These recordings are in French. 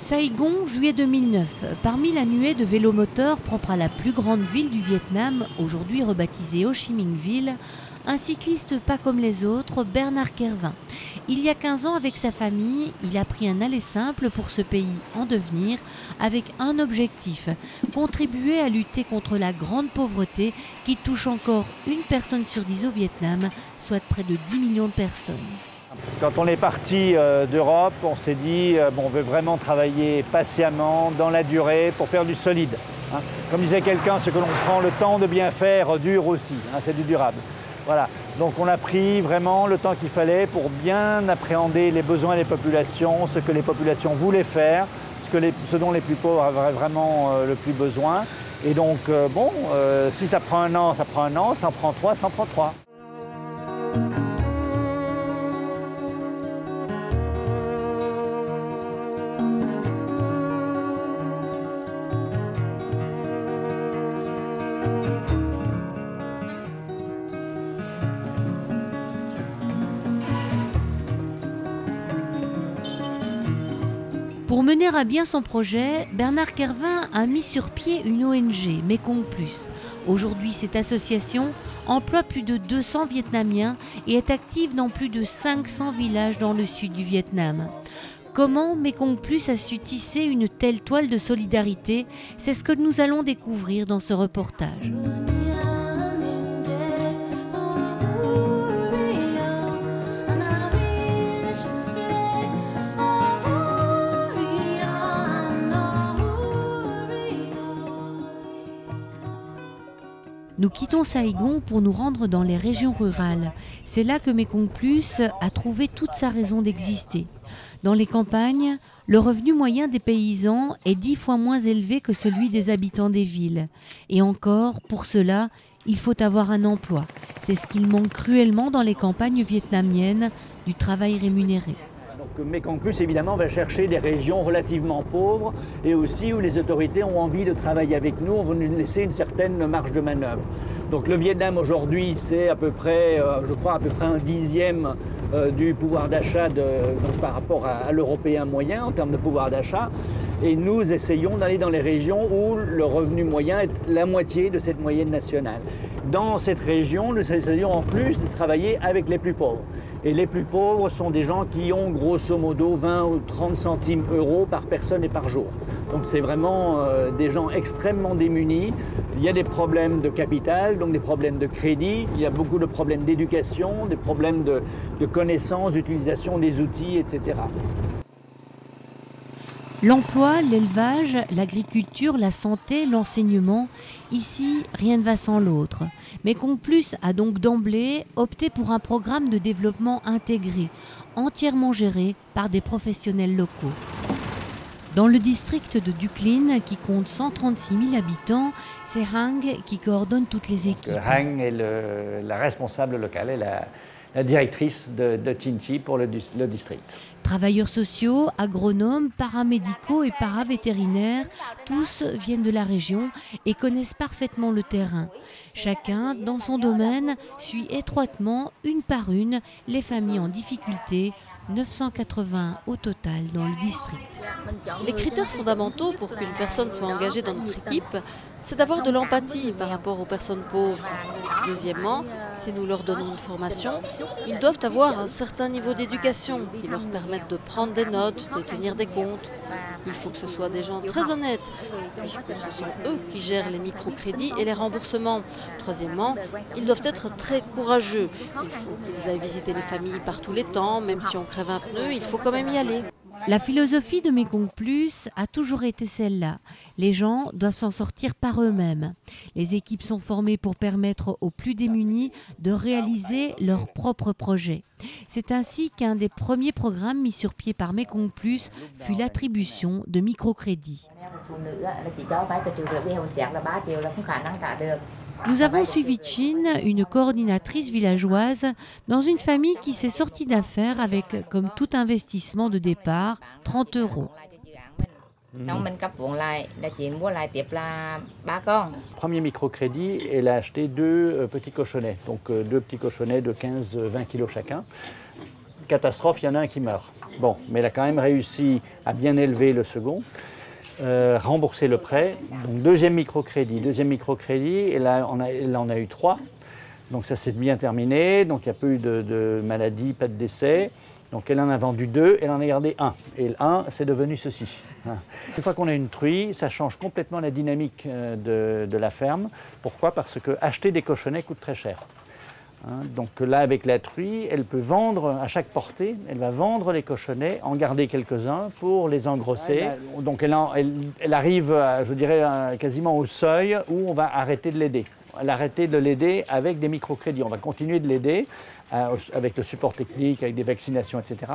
Saigon, juillet 2009. Parmi la nuée de vélomoteurs propre à la plus grande ville du Vietnam, aujourd'hui rebaptisée Ho Chi Minh Ville, un cycliste pas comme les autres, Bernard Kervin. Il y a 15 ans, avec sa famille, il a pris un aller simple pour ce pays en devenir, avec un objectif, contribuer à lutter contre la grande pauvreté qui touche encore une personne sur 10 au Vietnam, soit près de 10 millions de personnes. Quand on est parti d'Europe, on s'est dit on veut vraiment travailler patiemment, dans la durée, pour faire du solide. Hein. Comme disait quelqu'un, ce que l'on prend le temps de bien faire dure aussi, hein, c'est du durable. Voilà. Donc on a pris vraiment le temps qu'il fallait pour bien appréhender les besoins des populations, ce que les populations voulaient faire, ce dont les plus pauvres avaient vraiment le plus besoin. Et donc si ça prend un an, ça prend un an, ça en prend 3, ça en prend 3. Pour mener à bien son projet, Bernard Kervin a mis sur pied une ONG, Mekong Plus. Aujourd'hui, cette association emploie plus de 200 Vietnamiens et est active dans plus de 500 villages dans le sud du Vietnam. Comment Mekong Plus a su tisser une telle toile de solidarité? C'est ce que nous allons découvrir dans ce reportage. Nous quittons Saigon pour nous rendre dans les régions rurales. C'est là que Mekong Plus a trouvé toute sa raison d'exister. Dans les campagnes, le revenu moyen des paysans est 10 fois moins élevé que celui des habitants des villes. Et encore, pour cela, il faut avoir un emploi. C'est ce qu'il manque cruellement dans les campagnes vietnamiennes, du travail rémunéré. Mekong Plus, évidemment, va chercher des régions relativement pauvres et aussi où les autorités ont envie de travailler avec nous, on va nous laisser une certaine marge de manœuvre. Donc le Vietnam aujourd'hui, c'est à peu près, je crois, à peu près un dixième du pouvoir d'achat par rapport à l'européen moyen en termes de pouvoir d'achat. Et nous essayons d'aller dans les régions où le revenu moyen est la moitié de cette moyenne nationale. Dans cette région, nous essayons en plus de travailler avec les plus pauvres. Et les plus pauvres sont des gens qui ont grosso modo 20 ou 30 centimes euros par personne et par jour. Donc c'est vraiment des gens extrêmement démunis. Il y a des problèmes de capital, donc des problèmes de crédit. Il y a beaucoup de problèmes d'éducation, des problèmes de connaissances, d'utilisation des outils, etc. L'emploi, l'élevage, l'agriculture, la santé, l'enseignement, ici, rien ne va sans l'autre. Mekong Plus a donc d'emblée opté pour un programme de développement intégré, entièrement géré par des professionnels locaux. Dans le district de Du Linh, qui compte 136 000 habitants, c'est Hang qui coordonne toutes les équipes. Hang est la responsable locale et la directrice de Chinh Chi pour le district. Travailleurs sociaux, agronomes, paramédicaux et paravétérinaires, tous viennent de la région et connaissent parfaitement le terrain. Chacun, dans son domaine, suit étroitement, une par une, les familles en difficulté, 980 au total dans le district. Les critères fondamentaux pour qu'une personne soit engagée dans notre équipe, c'est d'avoir de l'empathie par rapport aux personnes pauvres. Deuxièmement, si nous leur donnons une formation, ils doivent avoir un certain niveau d'éducation qui leur permette de prendre des notes, de tenir des comptes. Il faut que ce soit des gens très honnêtes, puisque ce sont eux qui gèrent les microcrédits et les remboursements. Troisièmement, ils doivent être très courageux. Il faut qu'ils aillent visiter les familles par tous les temps, même si on crève un pneu, il faut quand même y aller. La philosophie de Mekong Plus a toujours été celle-là. Les gens doivent s'en sortir par eux-mêmes. Les équipes sont formées pour permettre aux plus démunis de réaliser leurs propres projets. C'est ainsi qu'un des premiers programmes mis sur pied par Mekong Plus fut l'attribution de microcrédits. Nous avons suivi Chin, une coordinatrice villageoise, dans une famille qui s'est sortie d'affaires avec, comme tout investissement de départ, 30 €. Premier microcrédit, elle a acheté 2 petits cochonnets, donc 2 petits cochonnets de 15-20 kilos chacun. catastrophe, il y en a un qui meurt. Bon, mais elle a quand même réussi à bien élever le second, rembourser le prêt. Donc deuxième microcrédit, et là on a eu 3. Donc ça s'est bien terminé, donc il n'y a pas eu de maladie, pas de décès. Donc elle en a vendu 2, elle en a gardé 1. Et le 1, c'est devenu ceci. Une fois qu'on a une truie, ça change complètement la dynamique de la ferme. Pourquoi? Parce que acheter des cochonnets coûte très cher. Donc là, avec la truie, elle peut vendre à chaque portée, elle va vendre les cochonnets, en garder quelques-uns pour les engrosser. Donc elle arrive, je dirais, quasiment au seuil où on va arrêter de l'aider. Elle a arrêté de l'aider avec des microcrédits. On va continuer de l'aider avec le support technique, avec des vaccinations, etc.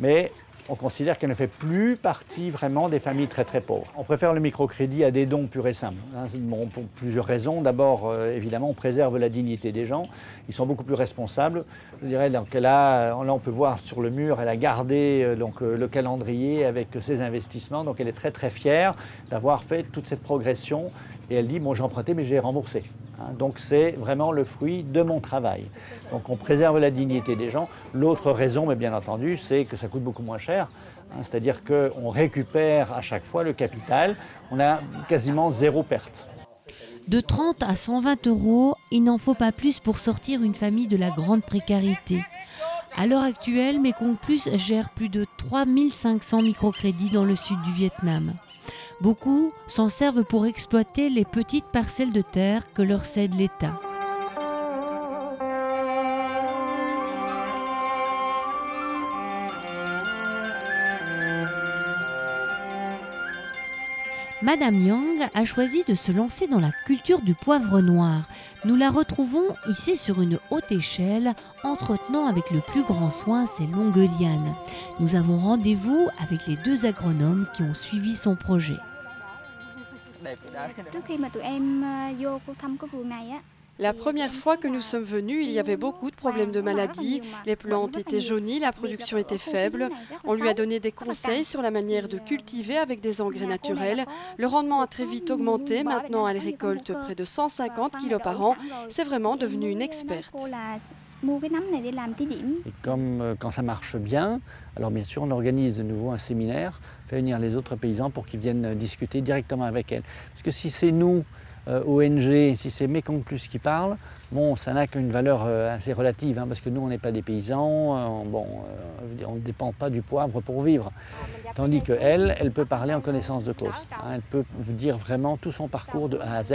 Mais on considère qu'elle ne fait plus partie vraiment des familles très très pauvres. On préfère le microcrédit à des dons purs et simples. Bon, pour plusieurs raisons. D'abord, évidemment, on préserve la dignité des gens. Ils sont beaucoup plus responsables. Je dirais, donc, là, on peut voir sur le mur, elle a gardé le calendrier avec ses investissements. Donc elle est très très fière d'avoir fait toute cette progression. Et elle dit, bon, j'ai emprunté, mais j'ai remboursé. Donc c'est vraiment le fruit de mon travail. Donc on préserve la dignité des gens. L'autre raison, mais bien entendu, c'est que ça coûte beaucoup moins cher. C'est-à-dire qu'on récupère à chaque fois le capital. On a quasiment 0 perte. De 30 à 120 €, il n'en faut pas plus pour sortir une famille de la grande précarité. À l'heure actuelle, Mekong Plus gère plus de 3500 microcrédits dans le sud du Vietnam. Beaucoup s'en servent pour exploiter les petites parcelles de terre que leur cède l'État. Madame Yang a choisi de se lancer dans la culture du poivre noir. Nous la retrouvons hissée sur une haute échelle, entretenant avec le plus grand soin ses longues lianes. Nous avons rendez-vous avec les 2 agronomes qui ont suivi son projet. La première fois que nous sommes venus, il y avait beaucoup de problèmes de maladies, les plantes étaient jaunies, la production était faible. On lui a donné des conseils sur la manière de cultiver avec des engrais naturels. Le rendement a très vite augmenté, maintenant elle récolte près de 150 kg par an. C'est vraiment devenu une experte. Et comme quand ça marche bien, alors bien sûr on organise de nouveau un séminaire, fait venir les autres paysans pour qu'ils viennent discuter directement avec elle. Parce que si c'est nous, ONG, si c'est Mekong Plus qui parle, bon, ça n'a qu'une valeur assez relative, parce que nous on n'est pas des paysans, on ne dépend pas du poivre pour vivre. Tandis qu'elle, elle peut parler en connaissance de cause. Elle peut vous dire vraiment tout son parcours de A à Z,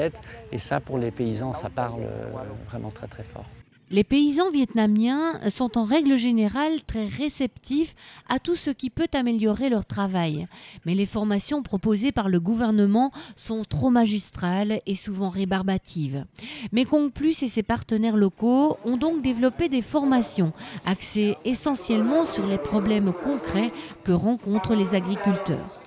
et ça pour les paysans ça parle vraiment très très fort. Les paysans vietnamiens sont en règle générale très réceptifs à tout ce qui peut améliorer leur travail. Mais les formations proposées par le gouvernement sont trop magistrales et souvent rébarbatives. Mekong Plus et ses partenaires locaux ont donc développé des formations axées essentiellement sur les problèmes concrets que rencontrent les agriculteurs.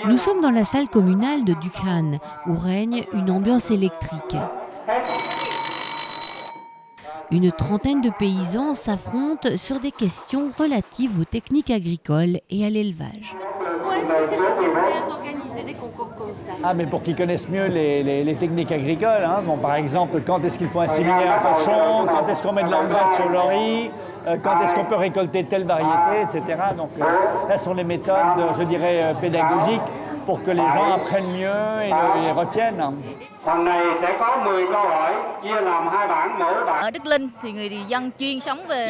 Nous sommes dans la salle communale de Duc Han, où règne une ambiance électrique. Une trentaine de paysans s'affrontent sur des questions relatives aux techniques agricoles et à l'élevage. Pourquoi est-ce que c'est nécessaire d'organiser des concours comme ça? Mais pour qu'ils connaissent mieux les techniques agricoles. Bon, par exemple, quand est-ce qu'il faut inséminer un cochon, quand est-ce qu'on met de l'engrais sur le riz, quand est-ce qu'on peut récolter telle variété, etc. Donc là sont les méthodes, je dirais, pédagogiques pour que les gens apprennent mieux et les retiennent.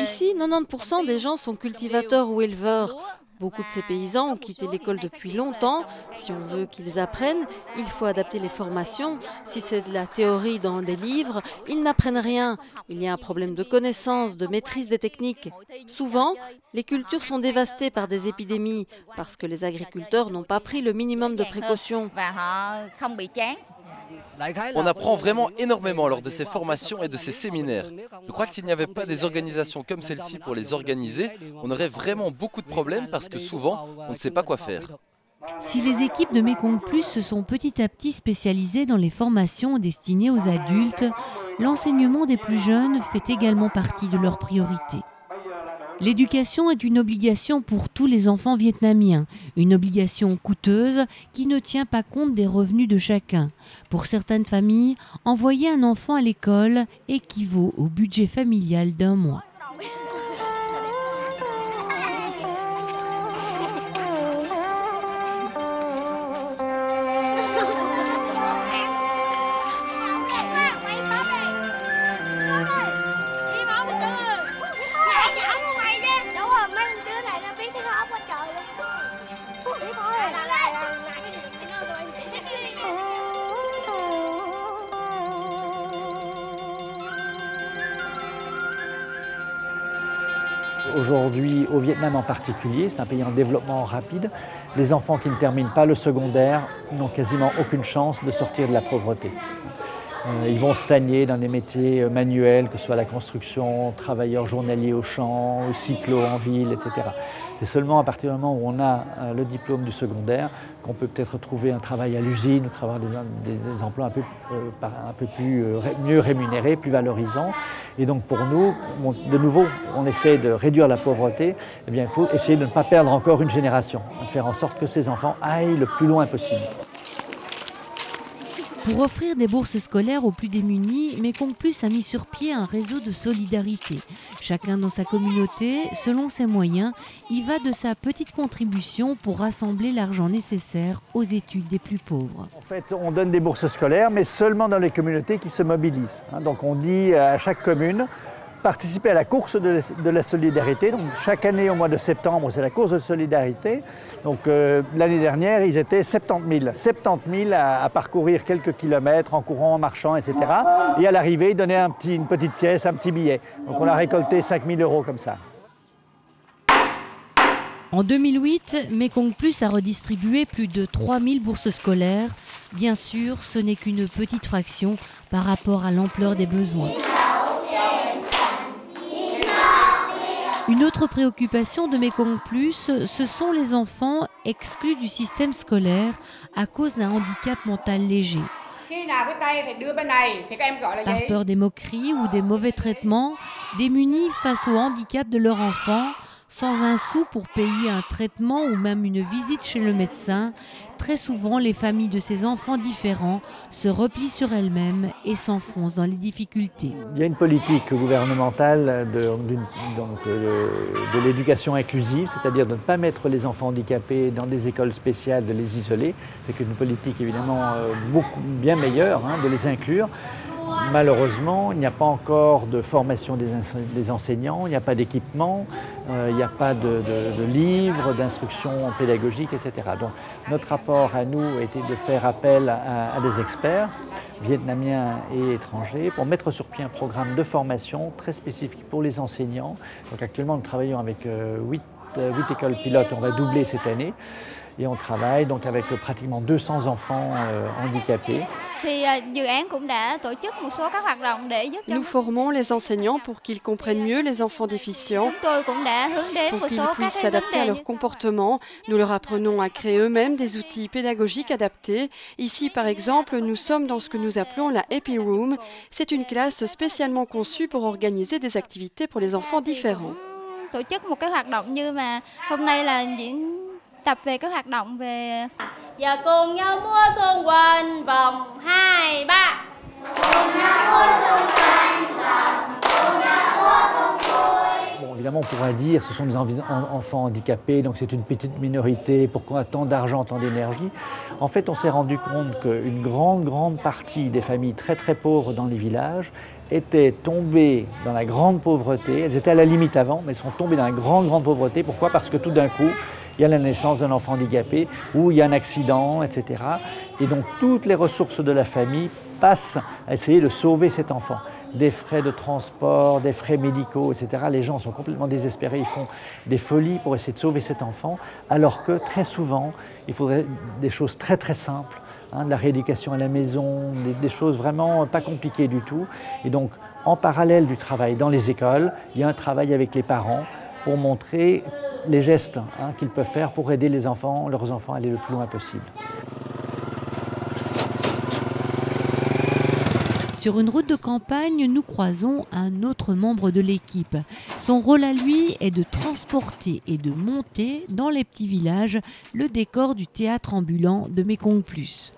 Ici, 90% des gens sont cultivateurs ou éleveurs. Beaucoup de ces paysans ont quitté l'école depuis longtemps. Si on veut qu'ils apprennent, il faut adapter les formations. Si c'est de la théorie dans des livres, ils n'apprennent rien. Il y a un problème de connaissance, de maîtrise des techniques. Souvent, les cultures sont dévastées par des épidémies parce que les agriculteurs n'ont pas pris le minimum de précautions. On apprend vraiment énormément lors de ces formations et de ces séminaires. Je crois que s'il n'y avait pas des organisations comme celle-ci pour les organiser, on aurait vraiment beaucoup de problèmes parce que souvent, on ne sait pas quoi faire. Si les équipes de Mekong Plus se sont petit à petit spécialisées dans les formations destinées aux adultes, l'enseignement des plus jeunes fait également partie de leurs priorités. L'éducation est une obligation pour tous les enfants vietnamiens, une obligation coûteuse qui ne tient pas compte des revenus de chacun. Pour certaines familles, envoyer un enfant à l'école équivaut au budget familial d'un mois. Aujourd'hui, au Vietnam en particulier, c'est un pays en développement rapide, les enfants qui ne terminent pas le secondaire n'ont quasiment aucune chance de sortir de la pauvreté. Ils vont stagner dans des métiers manuels, que ce soit la construction, travailleurs journaliers au champ, au cyclo en ville, etc. C'est seulement à partir du moment où on a le diplôme du secondaire qu'on peut peut-être trouver un travail à l'usine ou avoir des emplois un peu mieux rémunérés, plus valorisants. Et donc pour nous, de nouveau, on essaie de réduire la pauvreté. Eh bien, il faut essayer de ne pas perdre encore une génération, de faire en sorte que ces enfants aillent le plus loin possible. Pour offrir des bourses scolaires aux plus démunis, Mekong Plus a mis sur pied un réseau de solidarité. Chacun dans sa communauté, selon ses moyens, y va de sa petite contribution pour rassembler l'argent nécessaire aux études des plus pauvres. En fait, on donne des bourses scolaires, mais seulement dans les communautés qui se mobilisent. Donc on dit à chaque commune, participer à la course de la solidarité. Donc chaque année au mois de septembre, c'est la course de solidarité. Donc l'année dernière, ils étaient 70 000. 70 000 à parcourir quelques kilomètres en courant, en marchant, etc. Et à l'arrivée, ils donnaient une petite pièce, un petit billet. Donc on a récolté 5 000 € comme ça. En 2008, Mekong Plus a redistribué plus de 3 000 bourses scolaires. Bien sûr, ce n'est qu'une petite fraction par rapport à l'ampleur des besoins. Une autre préoccupation de Mekong Plus, ce sont les enfants exclus du système scolaire à cause d'un handicap mental léger. Par peur des moqueries ou des mauvais traitements, démunis face au handicap de leur enfant, sans un sou pour payer un traitement ou même une visite chez le médecin, très souvent les familles de ces enfants différents se replient sur elles-mêmes et s'enfoncent dans les difficultés. Il y a une politique gouvernementale de l'éducation inclusive, c'est-à-dire de ne pas mettre les enfants handicapés dans des écoles spéciales, de les isoler. C'est une politique évidemment bien meilleure, de les inclure. Malheureusement, il n'y a pas encore de formation des enseignants, il n'y a pas d'équipement, il n'y a pas de livres, d'instruction pédagogique, etc. Donc notre rapport à nous a été de faire appel à des experts, vietnamiens et étrangers, pour mettre sur pied un programme de formation très spécifique pour les enseignants. Donc actuellement, nous travaillons avec 8 écoles pilotes, on va doubler cette année. Et on travaille donc avec pratiquement 200 enfants handicapés. Nous formons les enseignants pour qu'ils comprennent mieux les enfants déficients, pour qu'ils puissent s'adapter à leur comportement. Nous leur apprenons à créer eux-mêmes des outils pédagogiques adaptés. Ici, par exemple, nous sommes dans ce que nous appelons la Happy Room. C'est une classe spécialement conçue pour organiser des activités pour les enfants différents. Tập về các hoạt động về giờ cùng nhau múa xung quanh vòng 2, 3. Bon, évidemment, on pourrait dire ce sont des enfants handicapés, donc c'est une petite minorité, pourquoi tant d'argent, tant d'énergie? En fait, on s'est rendu compte qu'une grande partie des familles très pauvres dans les villages étaient tombées dans la grande pauvreté. Elles étaient à la limite avant, mais sont tombées dans la grande pauvreté. Pourquoi? Parce que tout d'un coup, il y a la naissance d'un enfant handicapé ou il y a un accident, etc. Et donc toutes les ressources de la famille passent à essayer de sauver cet enfant. Des frais de transport, des frais médicaux, etc. Les gens sont complètement désespérés, ils font des folies pour essayer de sauver cet enfant, alors que très souvent, il faudrait des choses très simples, de la rééducation à la maison, des choses vraiment pas compliquées du tout. Et donc, en parallèle du travail dans les écoles, il y a un travail avec les parents pour montrer les gestes qu'ils peuvent faire pour aider leurs enfants à aller le plus loin possible. Sur une route de campagne, nous croisons un autre membre de l'équipe. Son rôle à lui est de transporter et de monter dans les petits villages le décor du théâtre ambulant de Mekong Plus.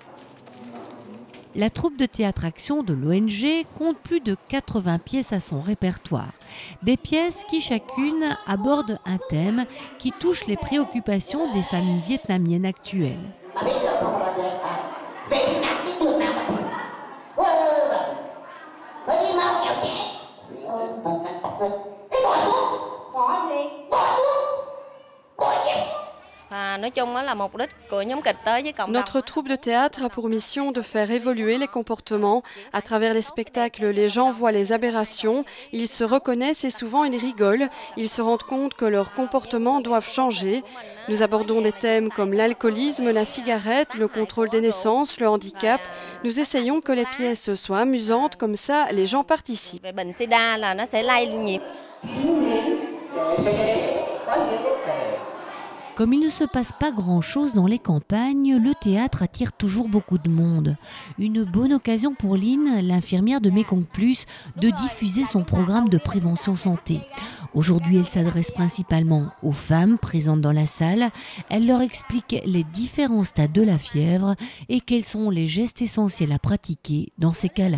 La troupe de théâtre-action de l'ONG compte plus de 80 pièces à son répertoire. Des pièces qui chacune abordent un thème qui touche les préoccupations des familles vietnamiennes actuelles. Notre troupe de théâtre a pour mission de faire évoluer les comportements. À travers les spectacles, les gens voient les aberrations, ils se reconnaissent et souvent ils rigolent. Ils se rendent compte que leurs comportements doivent changer. Nous abordons des thèmes comme l'alcoolisme, la cigarette, le contrôle des naissances, le handicap. Nous essayons que les pièces soient amusantes, comme ça les gens participent. Comme il ne se passe pas grand-chose dans les campagnes, le théâtre attire toujours beaucoup de monde. Une bonne occasion pour Lynn, l'infirmière de Mekong Plus, de diffuser son programme de prévention santé. Aujourd'hui, elle s'adresse principalement aux femmes présentes dans la salle. Elle leur explique les différents stades de la fièvre et quels sont les gestes essentiels à pratiquer dans ces cas-là.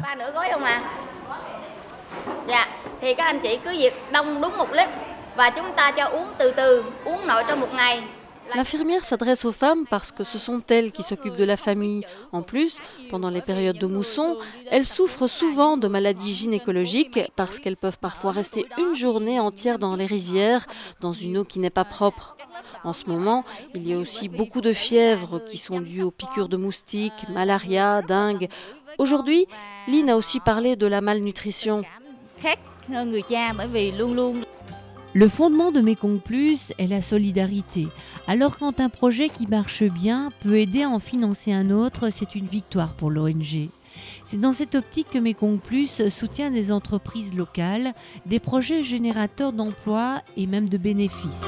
L'infirmière s'adresse aux femmes parce que ce sont elles qui s'occupent de la famille. En plus, pendant les périodes de mousson, elles souffrent souvent de maladies gynécologiques parce qu'elles peuvent parfois rester une journée entière dans les rizières, dans une eau qui n'est pas propre. En ce moment, il y a aussi beaucoup de fièvres qui sont dues aux piqûres de moustiques, malaria, dengue. Aujourd'hui, Lynn a aussi parlé de la malnutrition. Le fondement de Mekong Plus est la solidarité. Alors quand un projet qui marche bien peut aider à en financer un autre, c'est une victoire pour l'ONG. C'est dans cette optique que Mekong Plus soutient des entreprises locales, des projets générateurs d'emplois et même de bénéfices.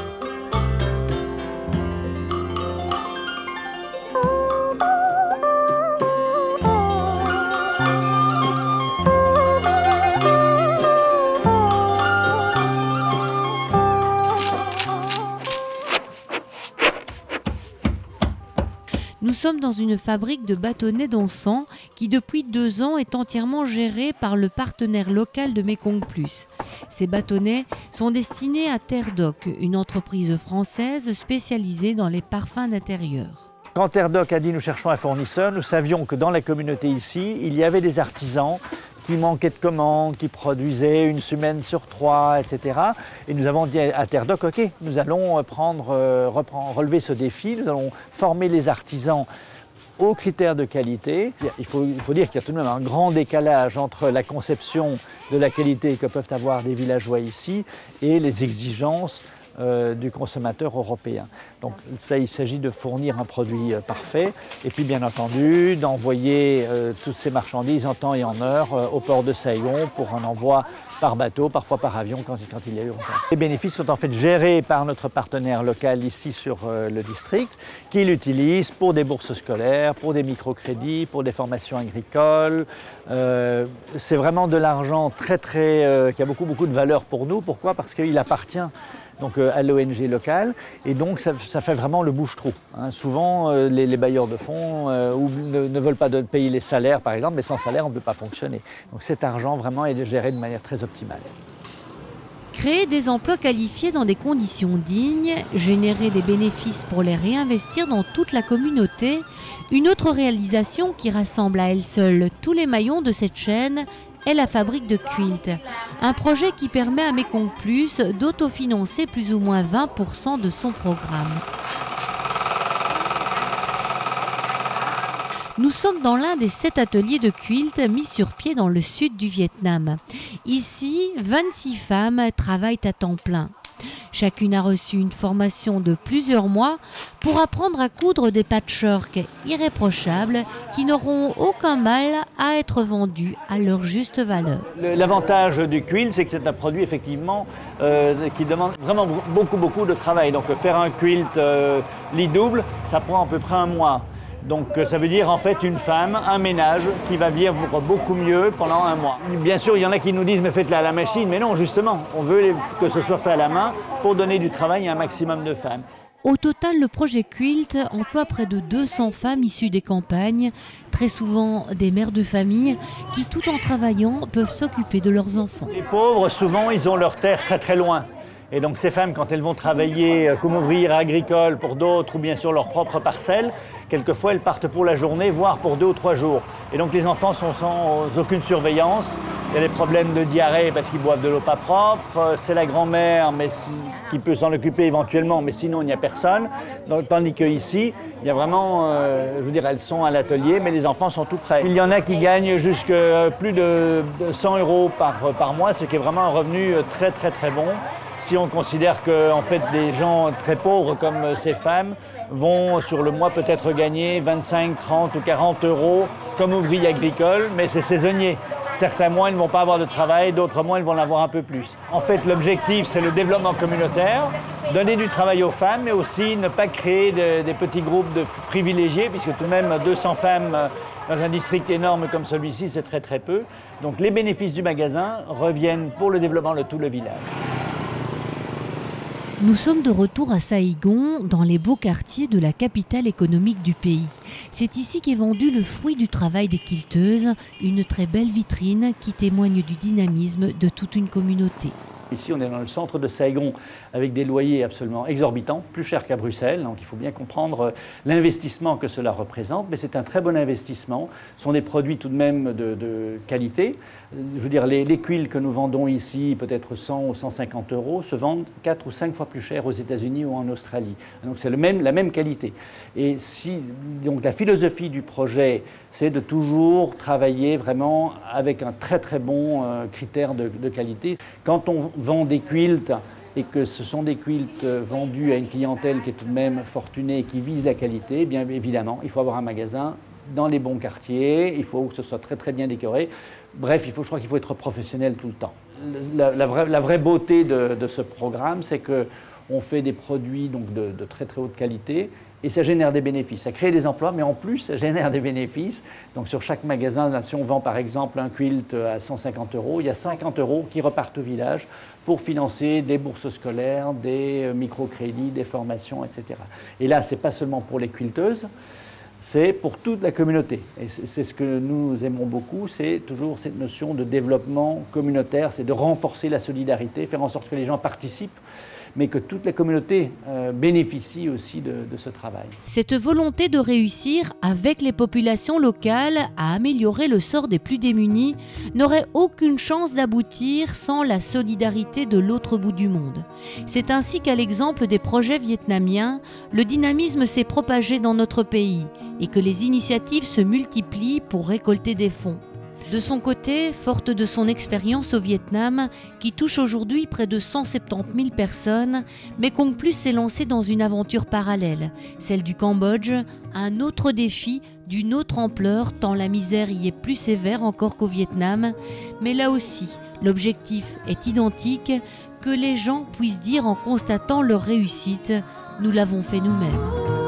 Nous sommes dans une fabrique de bâtonnets d'encens qui depuis 2 ans est entièrement gérée par le partenaire local de Mekong Plus. Ces bâtonnets sont destinés à Terre Doc, une entreprise française spécialisée dans les parfums d'intérieur. Quand Terre Doc a dit nous cherchons un fournisseur, nous savions que dans la communauté ici, il y avait des artisans qui manquaient de commandes, qui produisaient une semaine sur 3, etc. Et nous avons dit à Terre Doc, ok, nous allons relever ce défi, nous allons former les artisans aux critères de qualité. Il faut dire qu'il y a tout de même un grand décalage entre la conception de la qualité que peuvent avoir des villageois ici et les exigences du consommateur européen. Donc ça, il s'agit de fournir un produit parfait et puis bien entendu d'envoyer toutes ces marchandises en temps et en heure au port de Saigon pour un envoi par bateau, parfois par avion quand il y a urgence. Les bénéfices sont en fait gérés par notre partenaire local ici sur le district qui l'utilise pour des bourses scolaires, pour des microcrédits, pour des formations agricoles. C'est vraiment de l'argent qui a beaucoup de valeur pour nous. Pourquoi? Parce qu'il appartient donc à l'ONG locale, et donc ça fait vraiment le bouche-trou. Hein. Souvent, les bailleurs de fonds ne veulent pas payer les salaires, par exemple, mais sans salaire, on ne peut pas fonctionner. Donc cet argent, vraiment, est géré de manière très optimale. Créer des emplois qualifiés dans des conditions dignes, générer des bénéfices pour les réinvestir dans toute la communauté, une autre réalisation qui rassemble à elle seule tous les maillons de cette chaîne est la fabrique de quilts, un projet qui permet à Mekong Plus d'autofinancer plus ou moins 20% de son programme. Nous sommes dans l'un des 7 ateliers de quilts mis sur pied dans le sud du Vietnam. Ici, 26 femmes travaillent à temps plein. Chacune a reçu une formation de plusieurs mois pour apprendre à coudre des patchworks irréprochables qui n'auront aucun mal à être vendus à leur juste valeur. L'avantage du quilt, c'est que c'est un produit effectivement qui demande vraiment beaucoup de travail. Donc faire un quilt lit double, ça prend à peu près 1 mois. Donc ça veut dire en fait une femme, un ménage qui va vivre beaucoup mieux pendant un mois. Bien sûr, il y en a qui nous disent mais faites-le à la machine, mais non justement, on veut que ce soit fait à la main pour donner du travail à un maximum de femmes. Au total, le projet Quilt emploie près de 200 femmes issues des campagnes, très souvent des mères de famille, qui tout en travaillant peuvent s'occuper de leurs enfants. Les pauvres, souvent, ils ont leur terre très très loin. Et donc ces femmes, quand elles vont travailler comme ouvrières agricoles pour d'autres ou bien sur leur propre parcelle, quelquefois elles partent pour la journée, voire pour 2 ou 3 jours. Et donc les enfants sont sans aucune surveillance. Il y a des problèmes de diarrhée parce qu'ils boivent de l'eau pas propre. C'est la grand-mère qui peut s'en occuper éventuellement, mais sinon il n'y a personne. Donc, tandis qu'ici, il y a vraiment, je veux dire, elles sont à l'atelier, mais les enfants sont tout près. Il y en a qui gagnent jusque plus de 100 € par mois, ce qui est vraiment un revenu très très très bon. Si on considère que en fait, des gens très pauvres comme ces femmes vont sur le mois peut-être gagner 25, 30 ou 40 € comme ouvriers agricoles, mais c'est saisonnier. Certains mois, ils ne vont pas avoir de travail, d'autres mois, ils vont en avoir un peu plus. En fait, l'objectif, c'est le développement communautaire, donner du travail aux femmes, mais aussi ne pas créer des petits groupes de privilégiés, puisque tout de même 200 femmes dans un district énorme comme celui-ci, c'est très très peu. Donc les bénéfices du magasin reviennent pour le développement de tout le village. Nous sommes de retour à Saïgon, dans les beaux quartiers de la capitale économique du pays. C'est ici qu'est vendu le fruit du travail des quilteuses, une très belle vitrine qui témoigne du dynamisme de toute une communauté. Ici, on est dans le centre de Saïgon avec des loyers absolument exorbitants, plus chers qu'à Bruxelles. Donc il faut bien comprendre l'investissement que cela représente, mais c'est un très bon investissement. Ce sont des produits tout de même de qualité. Je veux dire, les quilts que nous vendons ici, peut-être 100 ou 150 €, se vendent 4 ou 5 fois plus cher aux États-Unis ou en Australie. Donc c'est la même qualité. Et donc la philosophie du projet, c'est de toujours travailler vraiment avec un très très bon critère de qualité. Quand on vend des quilts et que ce sont des quilts vendus à une clientèle qui est tout de même fortunée et qui vise la qualité, bien évidemment, il faut avoir un magasin dans les bons quartiers, il faut que ce soit très très bien décoré. Bref, je crois qu'il faut être professionnel tout le temps. La vraie beauté de ce programme, c'est qu'on fait des produits donc, de très très haute qualité et ça génère des bénéfices. Ça crée des emplois, mais en plus, ça génère des bénéfices. Donc sur chaque magasin, si on vend par exemple un quilt à 150 €, il y a 50 € qui repartent au village pour financer des bourses scolaires, des microcrédits, des formations, etc. Et là, ce n'est pas seulement pour les quilteuses, c'est pour toute la communauté. Et c'est ce que nous aimons beaucoup, c'est toujours cette notion de développement communautaire, c'est de renforcer la solidarité, faire en sorte que les gens participent, mais que toute la communauté bénéficie aussi de ce travail. Cette volonté de réussir avec les populations locales à améliorer le sort des plus démunis n'aurait aucune chance d'aboutir sans la solidarité de l'autre bout du monde. C'est ainsi qu'à l'exemple des projets vietnamiens, le dynamisme s'est propagé dans notre pays et que les initiatives se multiplient pour récolter des fonds. De son côté, forte de son expérience au Vietnam, qui touche aujourd'hui près de 170 000 personnes, Mekong Plus s'est lancé dans une aventure parallèle, celle du Cambodge, un autre défi d'une autre ampleur tant la misère y est plus sévère encore qu'au Vietnam. Mais là aussi, l'objectif est identique, que les gens puissent dire en constatant leur réussite « nous l'avons fait nous-mêmes ».